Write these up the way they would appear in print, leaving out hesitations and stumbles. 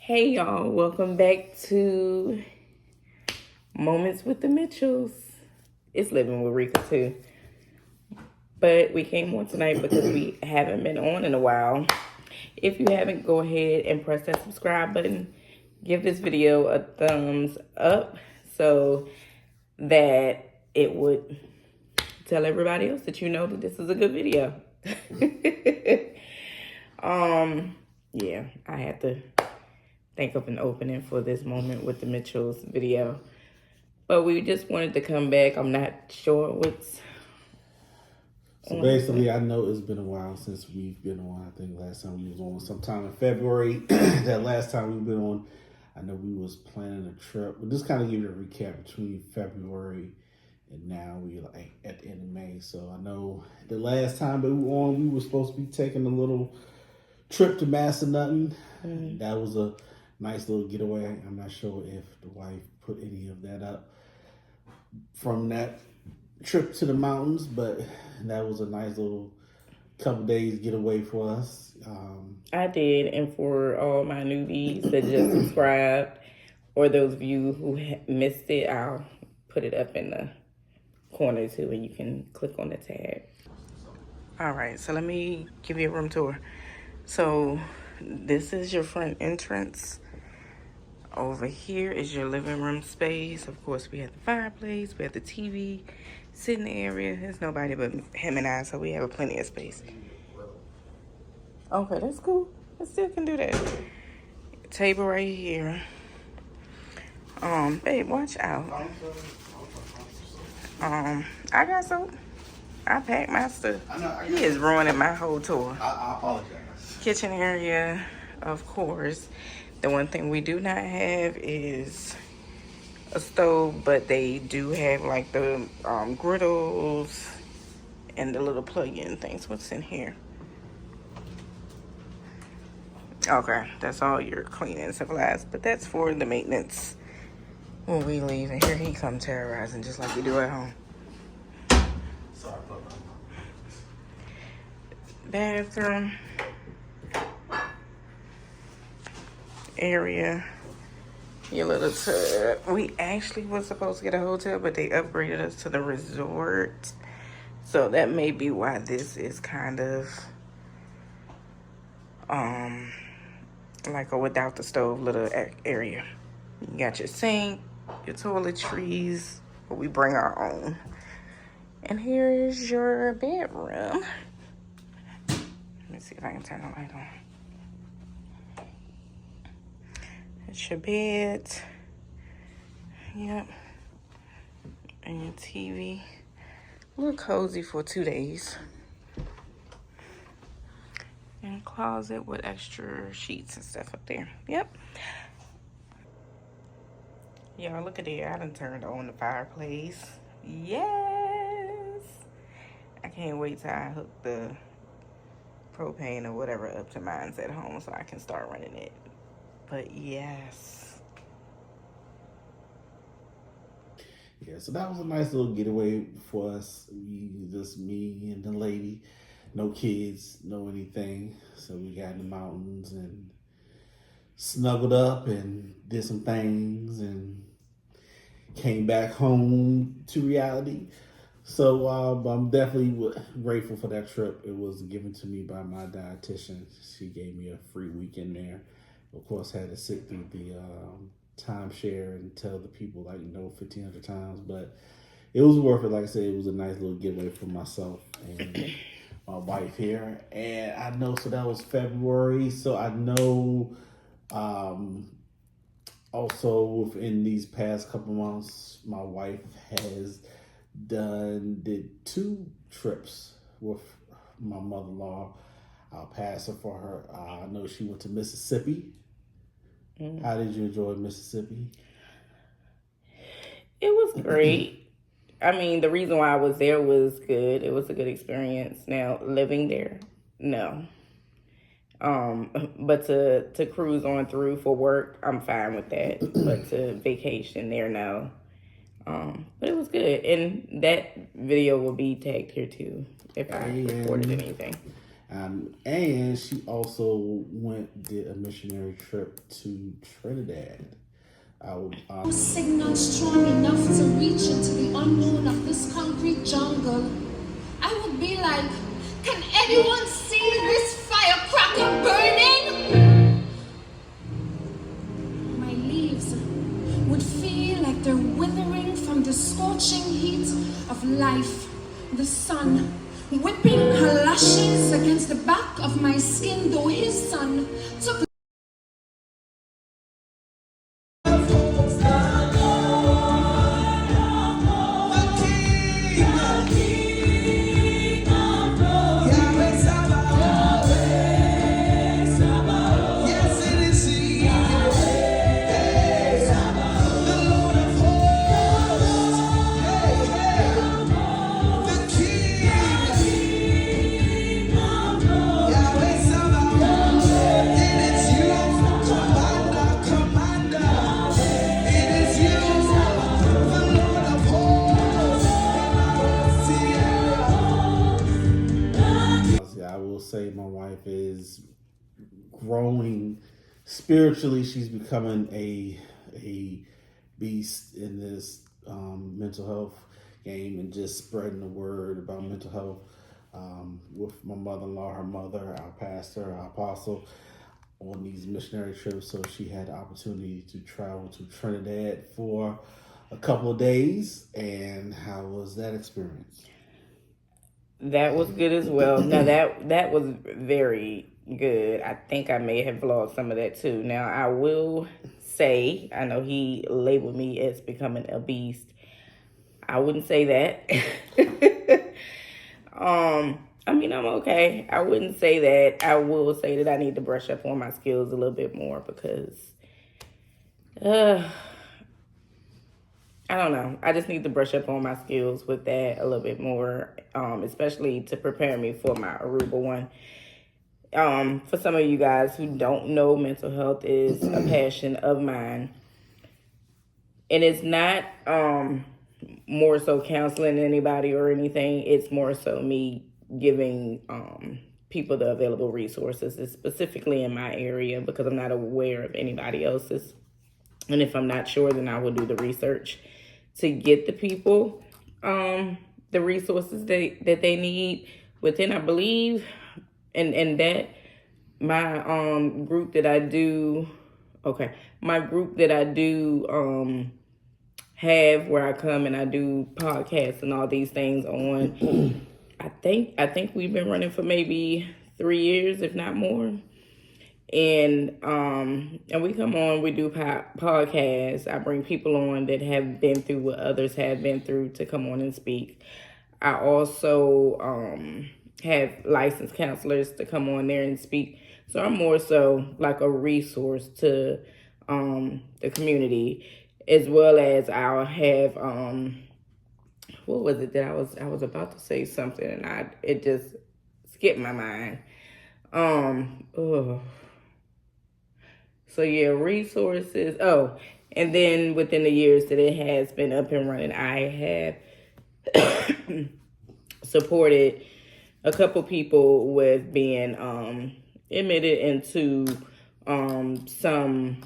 Hey y'all, welcome back to Moments with the Mitchells. It's Living with Rika too. But we came on tonight because we haven't been on in a while. If you haven't, go ahead and press that subscribe button. Give this video a thumbs up so that it would tell everybody else that you know that this is a good video. Yeah, I had to think of an opening for this Moment with the Mitchells video. But we just wanted to come back. I'm not sure what's So basically, I know it's been a while since we've been on. I think last time we was on sometime in February. That last time we've been on, I know we was planning a trip. But just kind of give you a recap between February and now we like at the end of May. So I know the last time that we were on, we were supposed to be taking a little trip to Massanutten. Mm-hmm. That was a nice little getaway. I'm not sure if the wife put any of that up from that trip to the mountains, but that was a nice little couple days getaway for us. I did, and for all my newbies that just subscribed, or those of you who missed it, I'll put it up in the corner too, and you can click on the tab. All right, so let me give you a room tour. So this is your front entrance. Over here is your living room space. Of course, we have the fireplace, we have the TV, sitting area. There's nobody but him and I, so we have plenty of space. Okay, that's cool. I still can do that. Table right here. Babe, watch out. I got soap. I packed my stuff. He is ruining my whole tour. I apologize. Kitchen area, of course. The one thing we do not have is a stove, but they do have like the griddles and the little plug-in things. What's in here? Okay, that's all your cleaning supplies, but that's for the maintenance when we leave. And here he come terrorizing just like we do at home. Sorry, Bathroom area, your little tub. We actually was supposed to get a hotel, but they upgraded us to the resort, so that may be why this is kind of like a without the stove little area. You got your sink, your toiletries, but we bring our own. And here is your bedroom. Let me see if I can turn the light on. It's your bed. Yep. And your TV. A little cozy for 2 days. And a closet with extra sheets and stuff up there. Yep. Y'all, look at there. I done turned on the fireplace. Yes. I can't wait till I hook the propane or whatever up to mine's at home so I can start running it. But yes. Yeah, so that was a nice little getaway for us. Just me and the lady. No kids, no anything. So we got in the mountains and snuggled up and did some things and came back home to reality. So I'm definitely grateful for that trip. It was given to me by my dietitian. She gave me a free weekend there. Of course, had to sit through the timeshare and tell the people 1,500 times, but it was worth it. Like I said, it was a nice little getaway for myself and my wife here. And I know, so that was February. So I know also within these past couple months, my wife did 2 trips with my mother-in-law. I'll pass her for her. I know she went to Mississippi. Mm-hmm. How did you enjoy Mississippi? It was great. I mean, the reason why I was there was good. It was a good experience. Now, living there, no. But to cruise on through for work, I'm fine with that. But to vacation there, no. But it was good. And that video will be tagged here too, if I recorded anything. And she also did a missionary trip to Trinidad. Signal strong enough to reach into the unknown of this concrete jungle. I would be like, can anyone see this firecracker burning? My leaves would feel like they're withering from the scorching heat of life. The sun whipping her lashes against the back of my skin, though his sun took say my wife is growing spiritually. She's becoming a beast in this mental health game and just spreading the word about mental health with my mother-in-law, her mother, our pastor, our apostle, on these missionary trips. So she had the opportunity to travel to Trinidad for a couple of days. And how was that experience? That was good as well. Now that was very good. I think I may have vlogged some of that too. Now I will say, I know he labeled me as becoming a beast. I wouldn't say that. I mean, I'm okay. I wouldn't say that. I will say that I need to brush up on my skills a little bit more because I don't know. I just need to brush up on my skills with that a little bit more, especially to prepare me for my Aruba one. For some of you guys who don't know, mental health is a passion of mine. And it's not more so counseling anybody or anything. It's more so me giving people the available resources, specifically in my area, because I'm not aware of anybody else's. And if I'm not sure, then I will do the research to get the people the resources that they need within, I believe, and that my group that I do, my group that I do have, where I come and I do podcasts and all these things on, I think we've been running for maybe 3 years, if not more. And we come on, we do podcasts. I bring people on that have been through what others have been through to come on and speak. I also have licensed counselors to come on there and speak. So I'm more so like a resource to the community, as well as I'll have what was it that I was about to say something and it just skipped my mind. So yeah, resources. Oh, and then within the years that it has been up and running, I have supported a couple people with being admitted into some,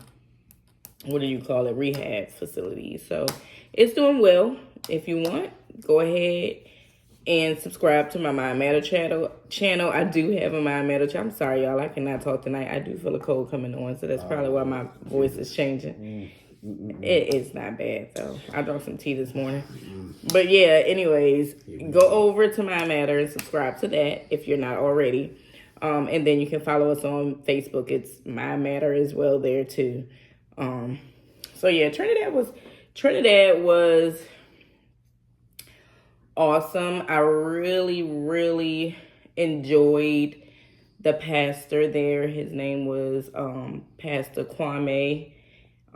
what do you call it, rehab facilities. So it's doing well. If you want, go ahead and subscribe to my Mind Matter channel. I do have a Mind Matter channel. I'm sorry, y'all. I cannot talk tonight. I do feel a cold coming on, so that's probably why my voice is changing. It's not bad, though. I drank some tea this morning. But yeah, anyways, go over to Mind Matter and subscribe to that if you're not already. And then you can follow us on Facebook. It's Mind Matter as well there, too. So yeah, Trinidad was awesome. I really, really enjoyed the pastor there. His name was Pastor Kwame.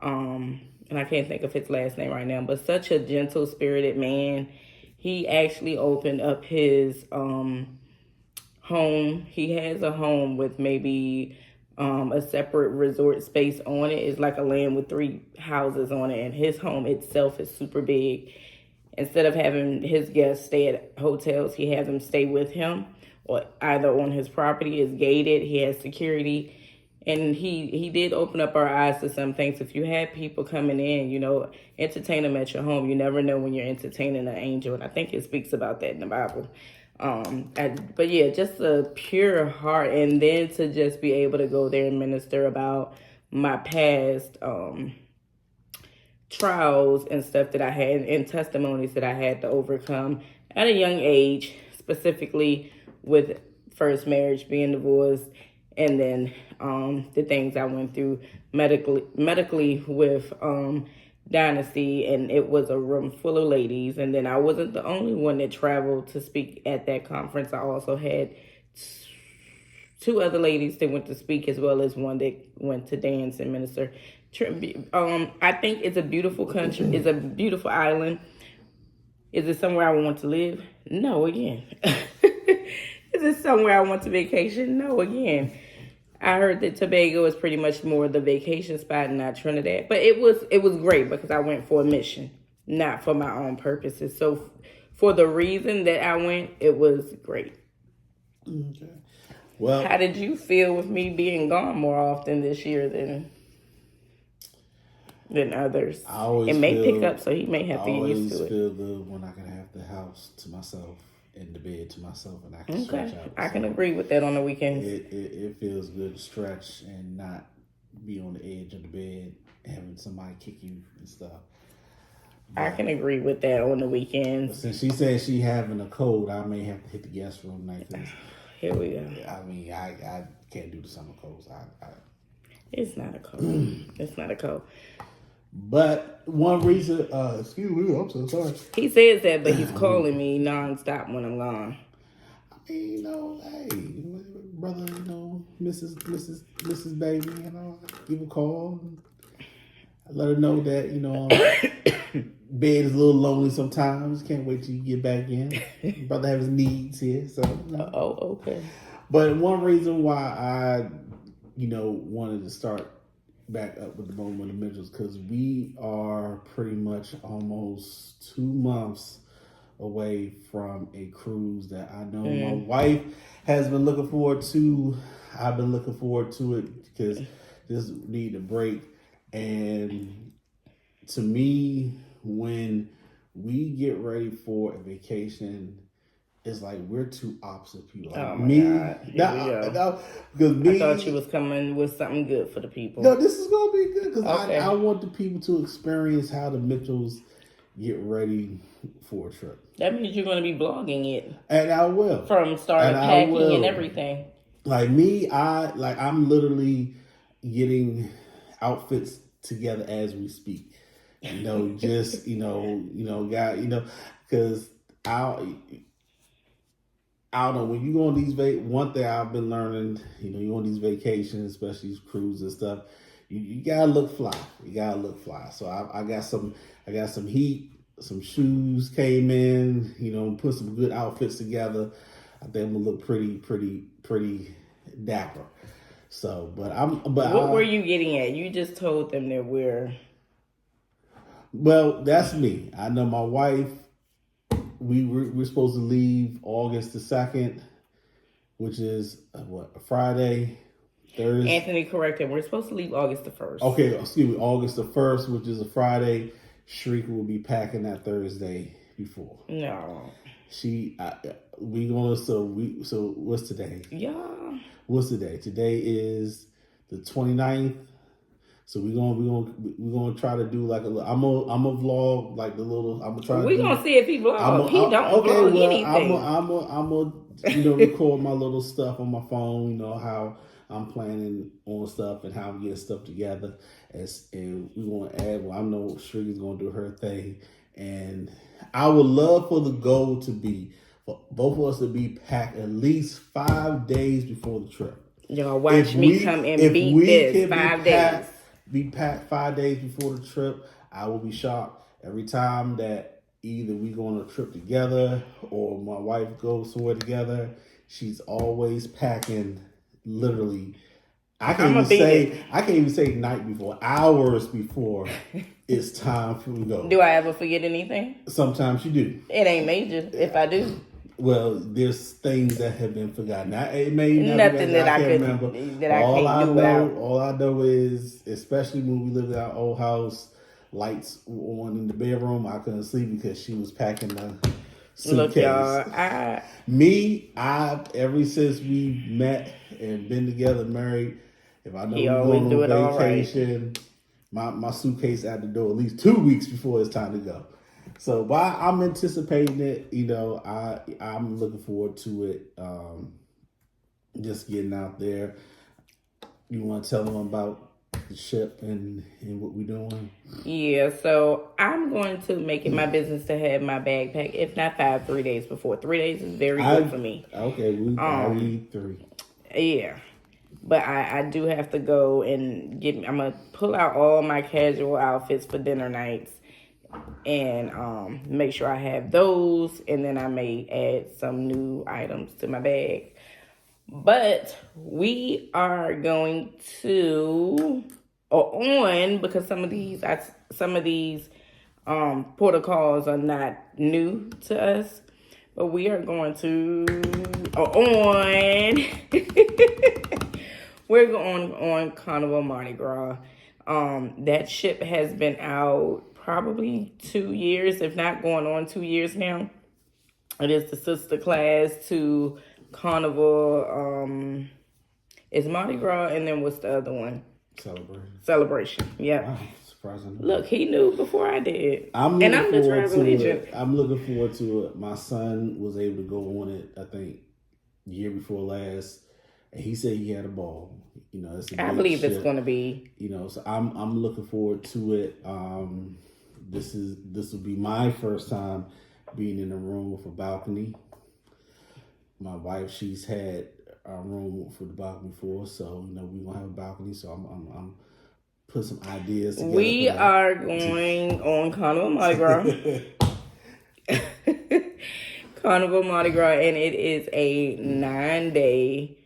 And I can't think of his last name right now, but such a gentle spirited man. He actually opened up his home. He has a home with maybe a separate resort space on it. It's like a land with 3 houses on it, and his home itself is super big. Instead of having his guests stay at hotels, he has them stay with him, either on his property is gated. He has security. And he did open up our eyes to some things. If you had people coming in, entertain them at your home. You never know when you're entertaining an angel. And I think it speaks about that in the Bible. But yeah, just a pure heart. And then to just be able to go there and minister about my past trials and stuff that I had and testimonies that I had to overcome at a young age, specifically with first marriage, being divorced, and then the things I went through medically with Dynasty, and it was a room full of ladies. And then I wasn't the only one that traveled to speak at that conference. I also had two other ladies that went to speak, as well as one that went to dance and minister. I think it's a beautiful country. It's a beautiful island. Is it somewhere I want to live? No, again. Is it somewhere I want to vacation? No, again. I heard that Tobago is pretty much more the vacation spot and not Trinidad. But it was great because I went for a mission, not for my own purposes. So for the reason that I went, it was great. Okay. Well, how did you feel with me being gone more often this year than others? It may pick up, so he may have to get used to it. I always feel good when I can have the house to myself and the bed to myself, and I can stretch out. I can agree with that on the weekends. It feels good to stretch and not be on the edge of the bed, having somebody kick you and stuff. But I can agree with that on the weekends. Since she said she having a cold, I may have to hit the guest room night. Here we go. I mean, I can't do the summer colds. It's not a cold. It's not a cold. But one reason, excuse me, I'm so sorry. He says that, but he's calling me nonstop when I'm gone. I mean, hey, brother, Mrs. Baby, give a call. I let her know that, bed is a little lonely sometimes. Can't wait till you get back in. Brother has his needs here, so. Oh, okay. But one reason why I, wanted to start back up with the Moment of Mitchells, because we are pretty much almost 2 months away from a cruise that I know my wife has been looking forward to. I've been looking forward to it because just need a break. And to me, when we get ready for a vacation, it's like we're two opposite people. Like oh my God! Because I thought you was coming with something good for the people. No, this is gonna be good because I want the people to experience how the Mitchells get ready for a trip. That means you're going to be blogging it, and I will from starting packing and everything. Like me, I'm literally getting outfits together as we speak. Just because I don't know, when you go on these one thing I've been learning, you on these vacations, especially these cruises and stuff, you gotta look fly. You gotta look fly. So I got some heat, some shoes came in, put some good outfits together. I think I'm gonna look pretty dapper. So, what were you getting at? You just told them that we're. Well, that's me. I know my wife. We're supposed to leave August the 2nd, which is a Friday, Thursday. Anthony corrected. We're supposed to leave August the 1st. Okay, excuse me, August the 1st, which is a Friday. Shrika will be packing that Thursday before. No. So what's today? Yeah. What's today? Today is the 29th. So we're gonna try to do like I'm a vlog like the little. I'm gonna try. We're gonna see if he vlog. He don't vlog anything. I'm a record my little stuff on my phone. How I'm planning on stuff and how I'm getting stuff together. And we want to add. Well, I know Shrika's gonna do her thing, and I would love for the goal to be for both of us to be packed at least 5 days before the trip. Y'all watch me come and beat this 5 days. Be packed 5 days before the trip. I will be shocked every time that either we go on a trip together or my wife goes somewhere together. She's always packing. Literally, I can't even say night before, hours before it's time for me to go. Do I ever forget anything? Sometimes you do. It ain't major if I do. Well, there's things that have been forgotten. It may not Nothing be that I can't could remember. that I can't do without. All I know is, especially when we lived in our old house, lights were on in the bedroom. I couldn't sleep because she was packing the suitcase. Look, y'all, ever since we met and been together, married, if I know He we're always do going it on all right. vacation, my suitcase out the door at least 2 weeks before it's time to go. So, but I'm anticipating it. You know, I'm looking forward to it. Just getting out there. You want to tell them about the ship and what we're doing? Yeah, so I'm going to make it my business to have my bag packed, if not 3 days before. 3 days is very good for me. Okay, I need 3. Yeah. But I do have to go and I'm going to pull out all my casual outfits for dinner nights and make sure I have those. And then I may add some new items to my bag. But we are going to, because some of these protocols are not new to us. But we are going to, we're going on Carnival Mardi Gras. That ship has been out probably 2 years, if not going on 2 years now. It is the sister class to Carnival. It's Mardi Gras, and then what's the other one? Celebration. Yeah. Wow, surprising. Look, he knew before I did. I'm the looking travel agent. forward to it. My son was able to go on it, I think, year before last. And he said he had a ball. You know, I believe it's going to be. You know, so I'm looking forward to it. This will be my first time being in a room with a balcony. My wife, she's had a room for the balcony before, so you know we're gonna have a balcony. So I'm put some ideas together. We are going on Carnival Mardi Gras. Carnival Mardi Gras, and it is a 9-day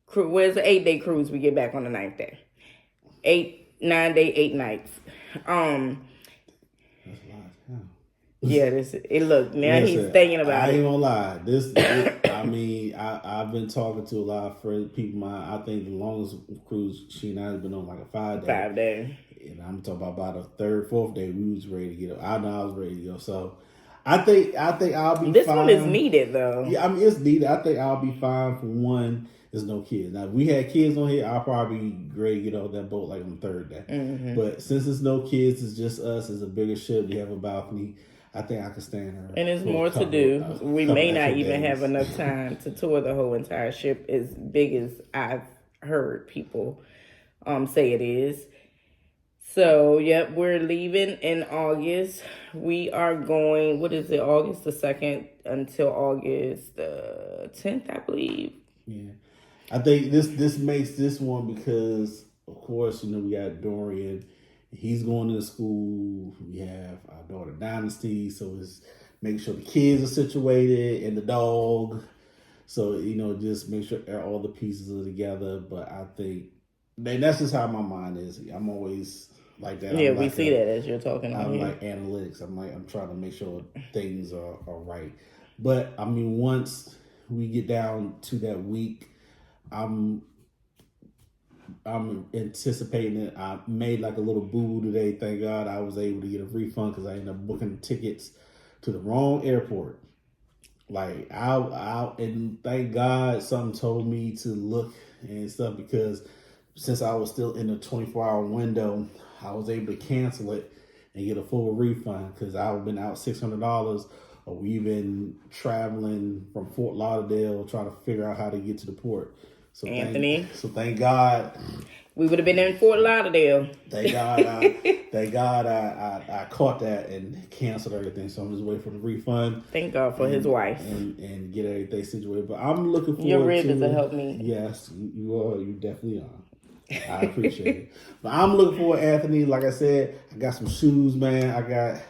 cruise. Well, it's an 8-day cruise. We get back on the 9th day. 9 day, 8 nights. That's a lot. Yeah, look, now Listen, he's thinking about I it. ain't gonna lie. I've been talking to a lot of friends, people. I think the longest cruise she and I has been on like a 5-day. 5 day. And I'm talking about a 3rd, 4th day. We was ready to get up. I know I was ready to go. So I think I'll be. This fine. one is needed though. Yeah, I mean it's needed. I think I'll be fine for one. There's no kids. Now if we had kids on here, I'll probably be ready to get off that boat like on the 3rd day. Mm-hmm. But since there's no kids, it's just us. It's a bigger ship. We have a balcony. I think I can stand her. And there's more to do. We may not even have enough time to tour the whole entire ship as big as I've heard people say it is. So, yep, we're leaving in August. We are going, August the 2nd until August the 10th, I believe. Yeah. I think this makes this one because, of course, you know, we got Dorian. He's going to school. We have our daughter Dynasty, so it's make sure the kids are situated and the dog. So, you know, just make sure all the pieces are together. But I think that's just how my mind is. I'm always like that. Yeah, we see that as you're talking on I'm here. like analytics. I'm trying to make sure things are right. But I mean, once we get down to that week, I'm anticipating it. I made like a little boo today. Thank God I was able to get a refund because I ended up booking tickets to the wrong airport. Like and thank God something told me to look and stuff because since I was still in the 24-hour window, I was able to cancel it and get a full refund because I've been out $600 or we've been traveling from Fort Lauderdale trying to figure out how to get to the port. So Anthony. Thank God. We would have been in Fort Lauderdale. Thank God I caught that and canceled everything. So I'm just waiting for the refund. Thank God for his wife. And get everything situated. But I'm looking forward Your rib to is to help me. Yes, you are. You definitely are. I appreciate it. But I'm looking forward, Anthony. Like I said, I got some shoes, man. I got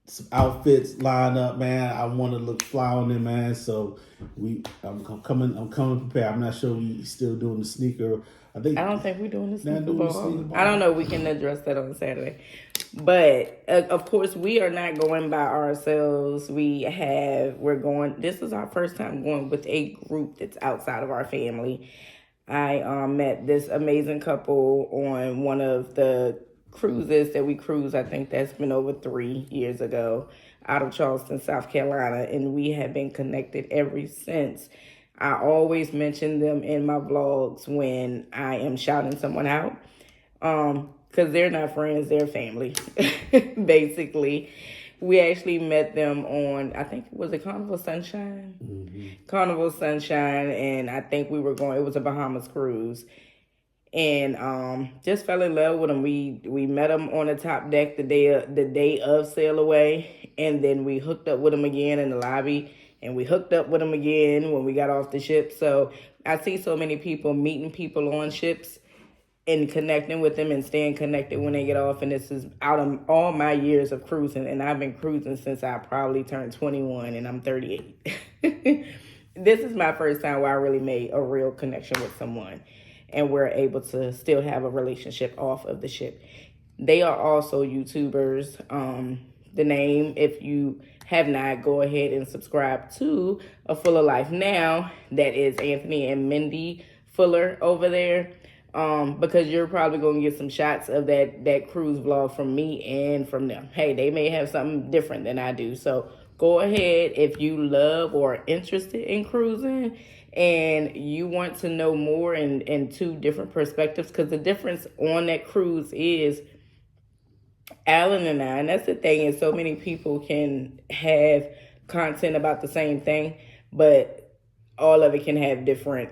some outfits lined up, man. I want to look fly on them, man. So I'm coming prepared. I'm not sure we still doing the sneaker I think I don't think we're doing this Not Super doing the Bowl. Super Bowl. I don't know. We can address that on Saturday. But of course, we are not going by ourselves. We're going. This is our first time going with a group that's outside of our family. I met this amazing couple on one of the cruises that we cruise. I think that's been over 3 years ago, out of Charleston, South Carolina, and we have been connected ever since. I always mention them in my vlogs when I am shouting someone out, because they're not friends, they're family, basically. We actually met them on, I think, was it Carnival Sunshine? Mm-hmm. Carnival Sunshine, and I think it was a Bahamas cruise. And just fell in love with them. We met them on the top deck the day of Sail Away, and then we hooked up with them again in the lobby, and we hooked up with them again when we got off the ship. So I see so many people meeting people on ships and connecting with them and staying connected when they get off. And this is out of all my years of cruising, and I've been cruising since I probably turned 21, and I'm 38. This is my first time where I really made a real connection with someone, and we're able to still have a relationship off of the ship. They are also YouTubers. The name, if you have not, go ahead and subscribe to A Fuller Life Now. That is Anthony and Mindy Fuller over there. Because you're probably going to get some shots of that cruise vlog from me and from them. Hey, they may have something different than I do. So go ahead if you love or are interested in cruising and you want to know more in two different perspectives, because the difference on that cruise is Alan and I, and that's the thing, is so many people can have content about the same thing, but all of it can have different,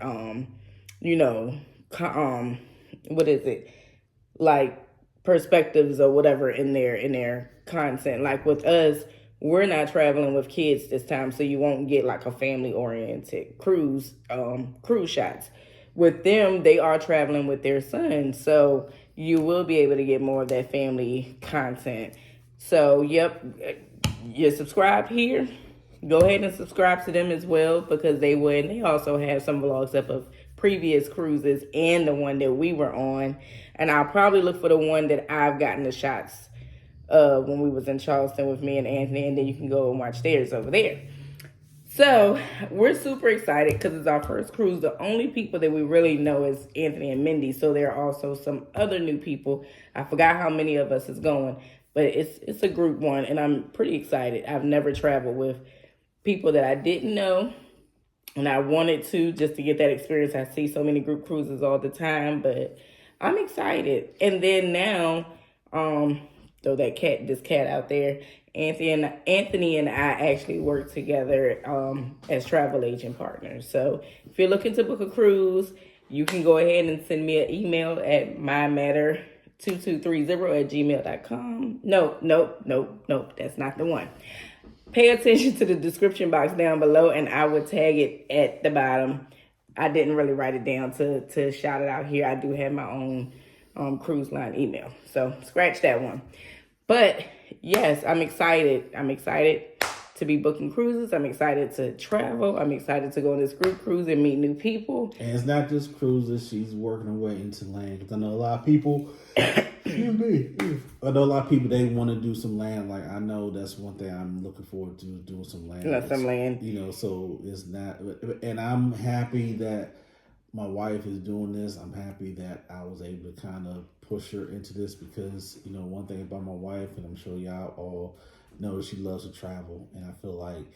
what is it? Like perspectives or whatever in their content. Like with us, we're not traveling with kids this time, so you won't get like a family-oriented cruise shots. With them, they are traveling with their son, so you will be able to get more of that family content. So, yep, you're subscribed here. Go ahead and subscribe to them as well, because they would. They also have some vlogs up of previous cruises and the one that we were on. And I'll probably look for the one that I've gotten the shots when we was in Charleston with me and Anthony, and then you can go and watch theirs over there. So we're super excited because it's our first cruise. The only people that we really know is Anthony and Mindy. So there are also some other new people. I forgot how many of us is going, but it's a group one, and I'm pretty excited. I've never traveled with people that I didn't know, and I wanted to, just to get that experience. I see so many group cruises all the time, but I'm excited. And then now, throw this cat out there. Anthony and I actually work together as travel agent partners. So if you're looking to book a cruise, you can go ahead and send me an email at mymatter2230@gmail.com. No, that's not the one. Pay attention to the description box down below, and I will tag it at the bottom. I didn't really write it down to shout it out here. I do have my own cruise line email, so scratch that one. But yes, I'm excited. I'm excited to be booking cruises. I'm excited to travel. I'm excited to go on this group cruise and meet new people. And it's not just cruises. She's working her way into land. Because I know a lot of people, they want to do some land. Like, I know that's one thing I'm looking forward to, doing some land. Some land. So it's not, and I'm happy that my wife is doing this. I'm happy that I was able to kind of push her into this, because one thing about my wife, and I'm sure y'all all know, she loves to travel, and I feel like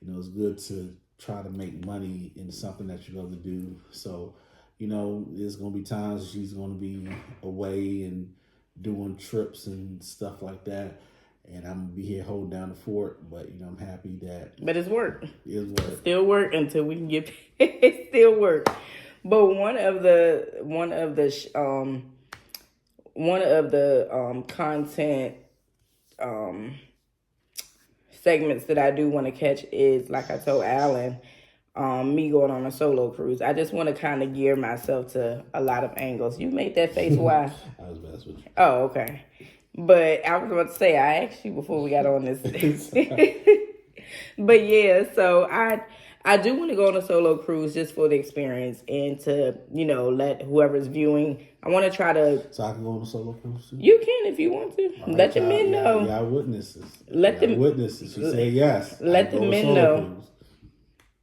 it's good to try to make money in something that you love to do. So there's gonna be times she's gonna be away and doing trips and stuff like that, and I'm gonna be here holding down the fort. But I'm happy that. But it's work. It's work. Still work until we can get paid. It's still work. But one of the content segments that I do want to catch is, like I told Alan, me going on a solo cruise. I just want to kind of gear myself to a lot of angles. You made that face, why? I was messing with you. Oh, okay. But I was about to say, I asked you before we got on this. But yeah, so I I do want to go on a solo cruise just for the experience and to, let whoever's viewing. I want to try to. So I can go on a solo cruise too? You can if you want to. All Let right, the men know. Yeah, witnesses. Let them witnesses. She said yes. Let the men know.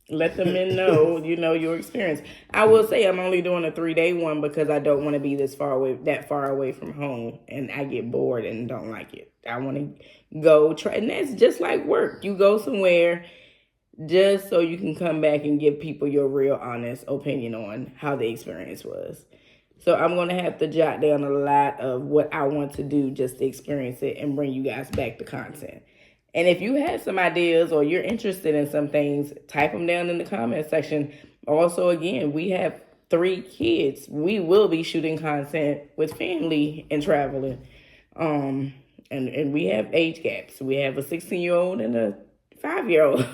Let the men know, your experience. I will say I'm only doing a 3-day one because I don't want to be that far away from home, and I get bored and don't like it. I want to go try, and that's just like work. You go somewhere just so you can come back and give people your real honest opinion on how the experience was. So I'm going to have to jot down a lot of what I want to do just to experience it and bring you guys back the content. And if you have some ideas or you're interested in some things, type them down in the comment section. Also, again, we have 3 kids. We will be shooting content with family and traveling. And we have age gaps. We have a 16-year-old and a 5-year-old.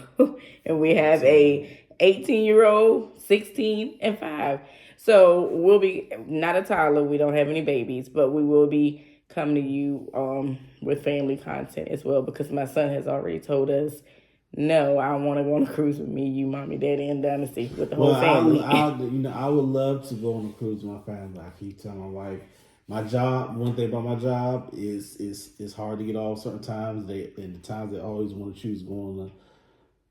And we have a 18-year-old, 16, and 5. So we'll be, not a toddler, we don't have any babies, but we will be coming to you with family content as well, because my son has already told us, no, I want to go on a cruise with me, you, mommy, daddy, and Dynasty with the whole family. I would love to go on a cruise with my family. I keep telling my wife, my job, one thing about my job is hard to get off certain times. And the times they always want to choose going on a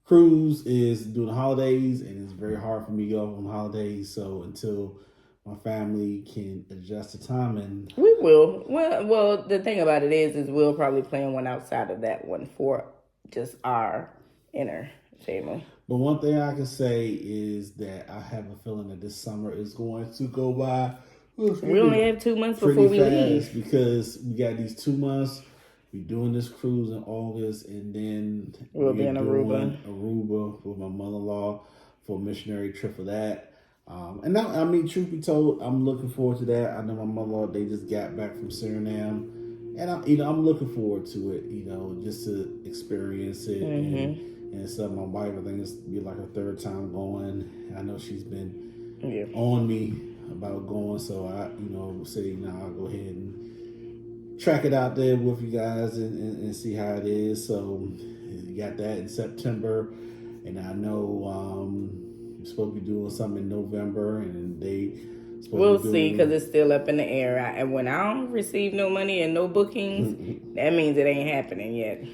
cruise is during the holidays, and it's very hard for me to get off on holidays. So until my family can adjust the timing, we will. Well, the thing about it is we'll probably plan one outside of that one for just our inner family. But one thing I can say is that I have a feeling that this summer is going to go by. We only have 2 months before we leave, because we got these 2 months. We're doing this cruise in August, and then we'll be in Aruba with my mother-in-law for a missionary trip for that. And now, I mean, truth be told, I'm looking forward to that. I know my mother-in-law, they just got back from Suriname, and I'm looking forward to it. Just to experience it. And so my wife, I think it's be like her 3rd time going. I know she's been on me about going, so I, say, I'll go ahead and track it out there with you guys and see how it is. So you got that in September, and I know we're supposed to be doing something in November, and we'll see, because it's still up in the air. And when I don't receive no money and no bookings, that means it ain't happening yet.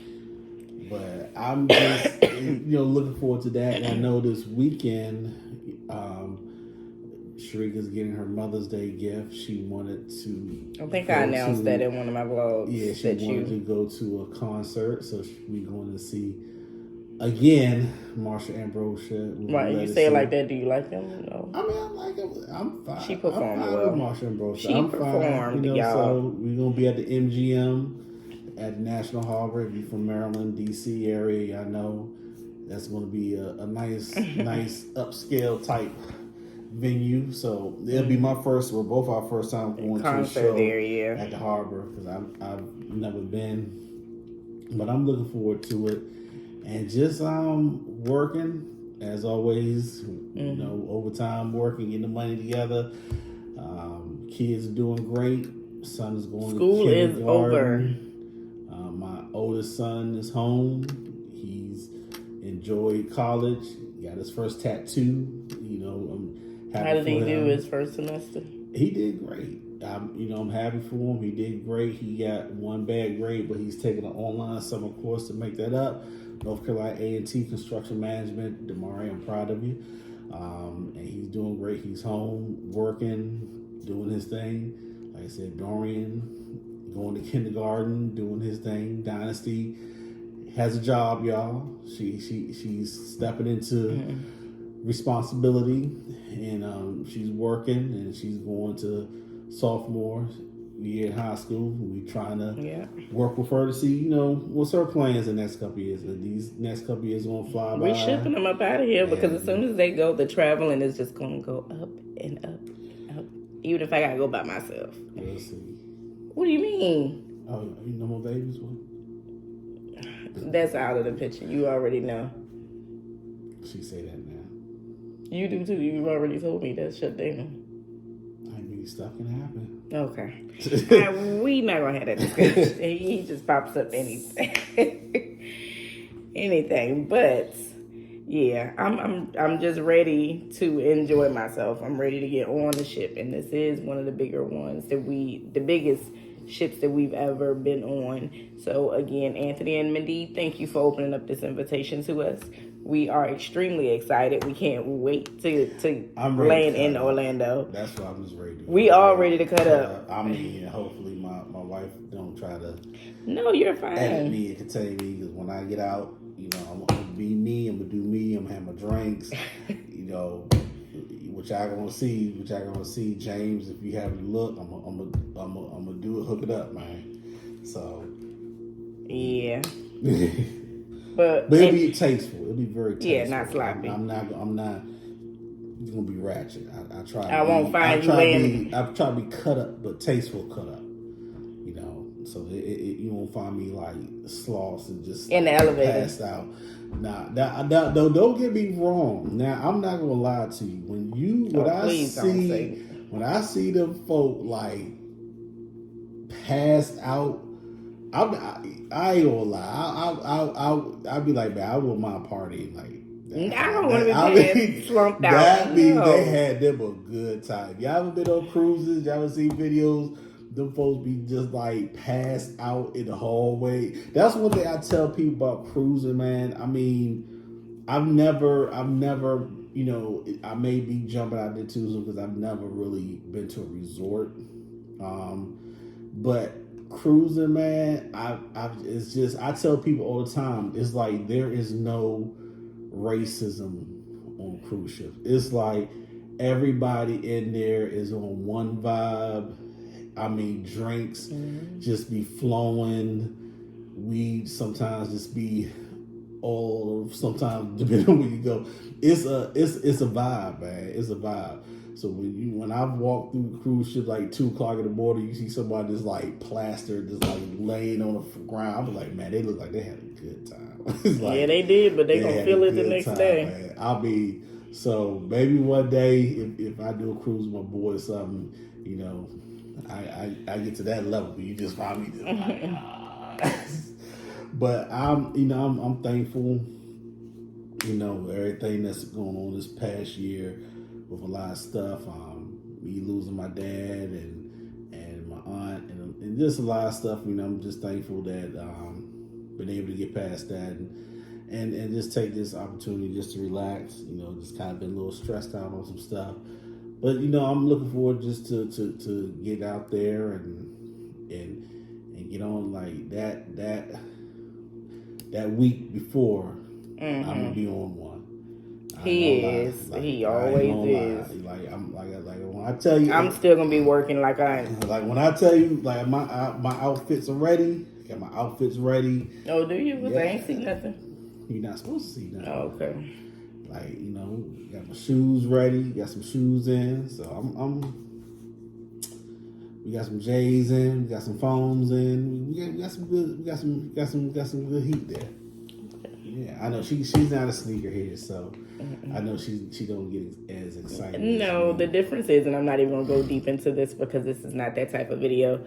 But I'm just looking forward to that. And I know this weekend Sharika's getting her Mother's Day gift. She wanted to. I think I announced that in one of my vlogs. Yeah, she wanted to go to a concert, so we're going to see again Marsha Ambrosia. Right, you say it like that. Do you like them? No. I mean, I like them. I'm fine. She performed well. Marsha Ambrosia. She performed, y'all. So we're gonna be at the MGM at National Harbor. If you're from Maryland, DC area, I know that's going to be a nice upscale type venue. So it'll be my first, or both our first time going to a show there, at the Harbor, because I've never been, but I'm looking forward to it. And just working as always, overtime working, getting the money together. Kids are doing great. Son is going school to is over. My oldest son is home. He's enjoyed college. Got his first tattoo. I'm happy. How did he do his first semester? He did great. I'm happy for him. He did great. He got one bad grade, but he's taking an online summer course to make that up. North Carolina A&T Construction Management. Damari, I'm proud of you. And he's doing great. He's home, working, doing his thing. Like I said, Dorian, going to kindergarten, doing his thing. Dynasty has a job, y'all. She's stepping into responsibility, and she's working, and she's going to sophomore year in high school. We trying to work with her to see, what's her plans the next couple of years. These next couple of years gonna fly by. We're shipping them up out of here, because as soon as they go, the traveling is just gonna go up and up, up. Even if I gotta go by myself. We'll see. What do you mean? Oh, you no more babies? That's out of the picture. You already know. She say that now. You do too. You already told me that shut down. I mean, stuff can happen. Okay. We not gonna have that discussion. He just pops up anything. Anything. But yeah, I'm just ready to enjoy myself. I'm ready to get on the ship, and this is one of the bigger ones the biggest ships that we've ever been on. So again, Anthony and Mindy, thank you for opening up this invitation to us. We are extremely excited. We can't wait to land in Orlando. That's why I'm just ready. We all ready to cut up. I mean, hopefully my wife don't try to. No, you're fine. Edit me and contain me, because when I get out, I'm gonna be me. I'm gonna do me. I'm gonna have my drinks. Which I gonna see. James, if you haven't looked, I'm gonna do it. Hook it up, man. So. Yeah. But it'll be tasteful. It'll be very tasteful. Yeah, not sloppy. I'm not. It's gonna be ratchet. I try. I won't find you in. I try to be cut up, but tasteful cut up. So you won't find me like sloths and just in the elevator passed out. Nah, don't get me wrong. Now I'm not gonna lie to you. When I see them folk like passed out, I ain't gonna lie. I'll be like, man, I want my party like. I don't want to be slumped out. That means they had them a good time. Y'all ever been on cruises? Y'all ever seen videos? Them folks be just like passed out in the hallway. That's one thing I tell people about cruising, man. I mean, I've never, I may be jumping out there too because I've never really been to a resort. But cruising, man, it's just, I tell people all the time, it's like there is no racism on cruise ships. It's like everybody in there is on one vibe. I mean, drinks just be flowing. Weed sometimes just be all. Sometimes depending on where you go, it's a vibe, man. It's a vibe. So when I walk through cruise ship like 2:00 in the morning, you see somebody just like plastered, just like laying on the ground. I'm like, man, they look like they had a good time. Like, yeah, they did, but they gonna feel it the next day. Man. So maybe one day if I do a cruise with my boy or something, I get to that level, but you just find me just like, But I'm thankful, everything that's going on this past year with a lot of stuff. Me losing my dad and my aunt and just a lot of stuff. I'm just thankful that been able to get past that and just take this opportunity just to relax. Just kind of been a little stressed out on some stuff. But I'm looking forward just to get out there and get on like that week before I'm gonna be on one. He is. He always is. Like when I tell you, I'm still gonna be working like when I tell you like my outfits are ready. Got my outfits ready. Oh, do you? Yeah. I ain't see nothing. You're not supposed to see nothing. Oh, okay. Like, got my shoes ready, got some shoes in, so we got some J's in, we got some phones in, we got some good heat there. Yeah, I know she's not a sneakerhead, so I know she don't get as excited. No, the difference is, and I'm not even gonna go deep into this because this is not that type of video.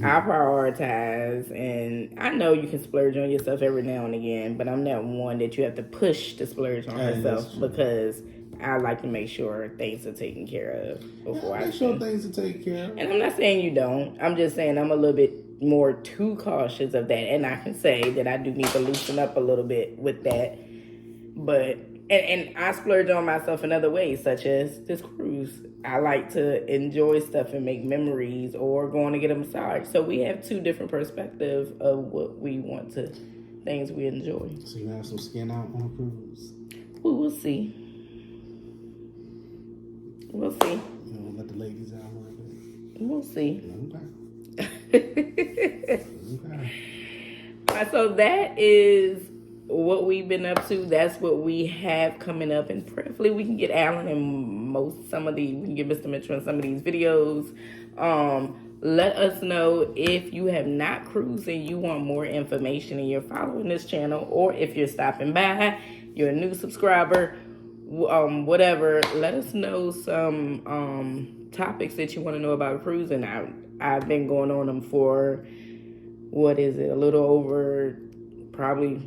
I prioritize, and I know you can splurge on yourself every now and again, but I'm not one that you have to push to splurge on yourself because I like to make sure things are taken care of before I make sure things are taken care of. And I'm not saying you don't. I'm just saying I'm a little bit more too cautious of that, and I can say that I do need to loosen up a little bit with that. But and I splurge on myself in other ways, such as this cruise. I like to enjoy stuff and make memories, or going to get a massage. So we have two different perspectives of what we want to, things we enjoy. So you have some skin out on a cruise? We will see. We'll see. You want to let the ladies out a little bit? We'll see. Okay. So that is what we've been up to. That's what we have coming up, and prayerfully we can get Alan and we can get Mr. Mitchell in some of these videos. Let us know if you have not cruised and you want more information and you're following this channel, or if you're stopping by, you're a new subscriber, whatever. Let us know some topics that you want to know about cruising. I've been going on them for, a little over, probably,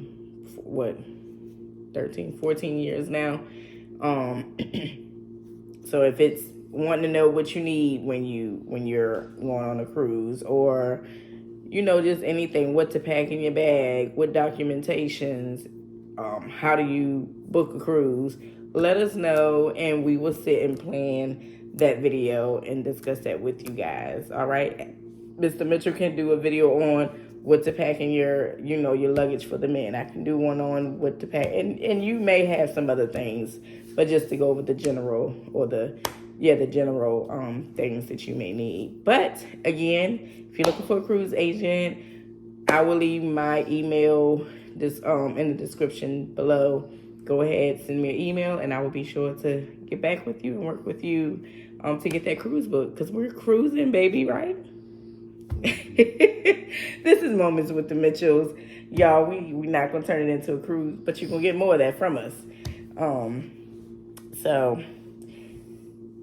13, 14 years now. So if it's wanting to know what you need when you're going on a cruise, or just anything, what to pack in your bag, what documentations, how do you book a cruise, let us know, and we will sit and plan that video and discuss that with you guys. All right, Mr. Mitchell can do a video on what to pack in your your luggage for the men. I can do one on what to pack, and you may have some other things, but just to go over the general, or the general things that you may need. But again, if you're looking for a cruise agent, I will leave my email in the description below. Go ahead, send me an email, and I will be sure to get back with you and work with you to get that cruise book, because we're cruising, baby, right? This is Moments with the Mitchells. Y'all, we not going to turn it into a cruise, but you're going to get more of that from us. So,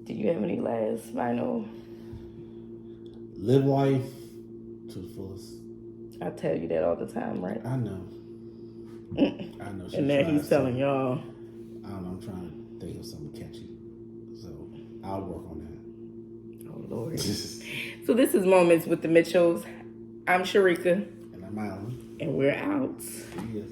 do you have any last final? Live life to the fullest. I tell you that all the time, right? I know. I know. And now he's telling y'all. I don't know. I'm trying to think of something catchy, so I'll work on that. Oh Lord. So this is Moments with the Mitchells. I'm Sharika. And I'm Alan. And we're out. Yes.